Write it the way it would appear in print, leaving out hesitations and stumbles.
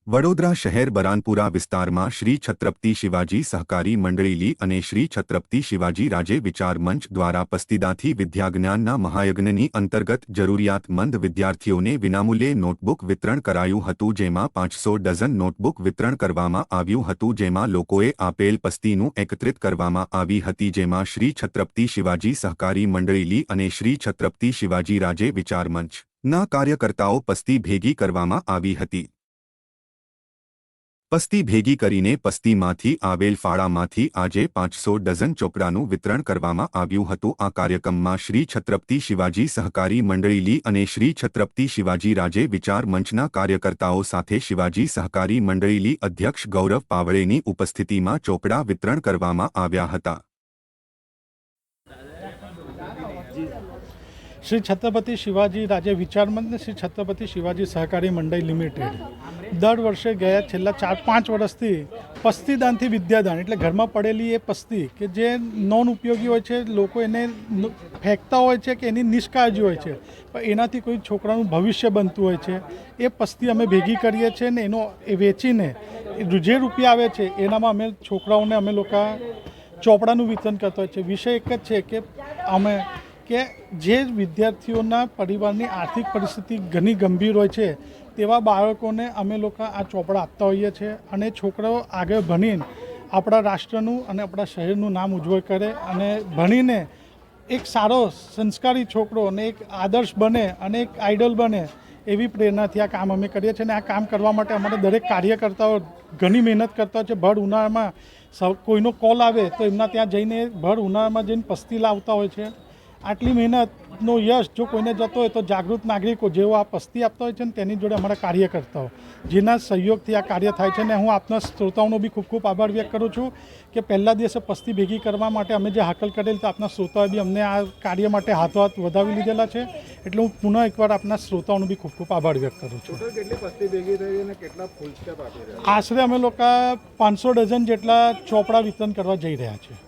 વડોદરા શહેર બરાનપુરા વિસ્તારમાં શ્રી છત્રપતિ શિવાજી સહકારી મંડળી અને શ્રી છત્રપતિ શિવાજી રાજે વિચાર મંચ દ્વારા પસ્તીદાથી વિદ્યાજ્ઞાનના મહાયજ્ઞની અંતર્ગત જરૂરિયાતમંદ વિદ્યાર્થીઓને વિનામૂલ્યે નોટબુક વિતરણ કરાયું હતું, જેમાં 500 ડઝન નોટબુક વિતરણ કરવામાં આવ્યું હતું, જેમાં લોકોએ આપેલ પસ્તીનું એકત્રિત કરવામાં આવી હતી, જેમાં શ્રી છત્રપતિ શિવાજી સહકારી મંડળી અને શ્રી છત્રપતિ શિવાજી રાજે વિચાર મંચના કાર્યકર્તાઓ પસ્તી ભેગી કરવામાં આવી હતી। પસ્તી ભેગી કરીને પસ્તીમાંથી આવેલ ફાળામાંથી આજે 500 ડઝન ચોપડાનું વિતરણ કરવામાં આવ્યું હતું। આ કાર્યક્રમમાં શ્રી છત્રપતિ શિવાજી સહકારી મંડળી અને શ્રી છત્રપતિ શિવાજી રાજે વિચાર મંચના કાર્યકર્તાઓ સાથે શિવાજી સહકારી મંડળી અધ્યક્ષ ગૌરવ પાવળેની ઉપસ્થિતિમાં ચોપડા વિતરણ કરવામાં આવ્યા હતા। श्री छत्रपति शिवाजी राजे विचार मंच ने श्री छत्रपति शिवाजी सहकारी मंडल लिमिटेड दर वर्षे गया छेल्ला 4-5 वर्षथी पस्तीदानथी विद्यादान एटले घरमां पड़ेली ए पस्ती के जे नॉन उपयोगी होय छे, लोको एने फेंकता होय छे के एनी निष्काळजी होय छे, पण एनाथी कोई छोकरानुं भविष्य बनतुं होय छे। ए पस्ती अमे भेगी करीए छीए ने एनो वेचीने जे रूपिया आवे छे एनामां अमे छोकराओने अमे लोका ચોપડાનું વિતરણ કરતા હોય છે। વિષય એક જ છે કે અમે કે જે વિદ્યાર્થીઓના પરિવારની આર્થિક પરિસ્થિતિ ઘણી ગંભીર હોય છે તેવા બાળકોને અમે લોકો આ ચોપડા આપતા હોઈએ છીએ અને છોકરાઓ આગળ ભણીને આપણા રાષ્ટ્રનું અને આપણા શહેરનું નામ ઉજ્જવળ કરે અને ભણીને એક સારો સંસ્કારી છોકરો અને એક આદર્શ બને અને એક આઇડલ બને એવી પ્રેરણાથી આ કામ અમે કરીએ છીએ। અને આ કામ કરવા માટે અમારા દરેક કાર્યકર્તાઓ ઘણી મહેનત કરતા હોય છે। ભર ઉનાળામાં કોઈનો કોલ આવે તો એમના ત્યાં જઈને ભર ઉનાળામાં જઈને પસ્તી લાવતા હોય છે। આટલી મહેનતનો યશ જો કોઈને જતો હોય તો જાગૃત નાગરિકો જેઓ આ પસ્તી આપતા હોય છે ને તેની જોડે અમારા કાર્યકર્તાઓ જેના સહયોગથી આ કાર્ય થાય છે। અને હું આપના શ્રોતાઓનો બી ખૂબ ખૂબ આભાર વ્યક્ત કરું છું કે પહેલા દિવસે પસ્તી ભેગી કરવા માટે અમે જે હાકલ કરેલ તો આપના શ્રોતાઓએ બી અમને આ કાર્ય માટે હાથો વધાવી લીધેલા છે, એટલે હું પુનઃ એકવાર આપના શ્રોતાઓનો બી ખૂબ ખૂબ આભાર વ્યક્ત કરું છું। કેટલી પસ્તી ભેગી થઈ અને કેટલા ફૂલ સ્ટેપ આપી રહ્યા? આશરે અમે લોકો 500 ડઝન જેટલા ચોપડા વિતરણ કરવા જઈ રહ્યા છીએ।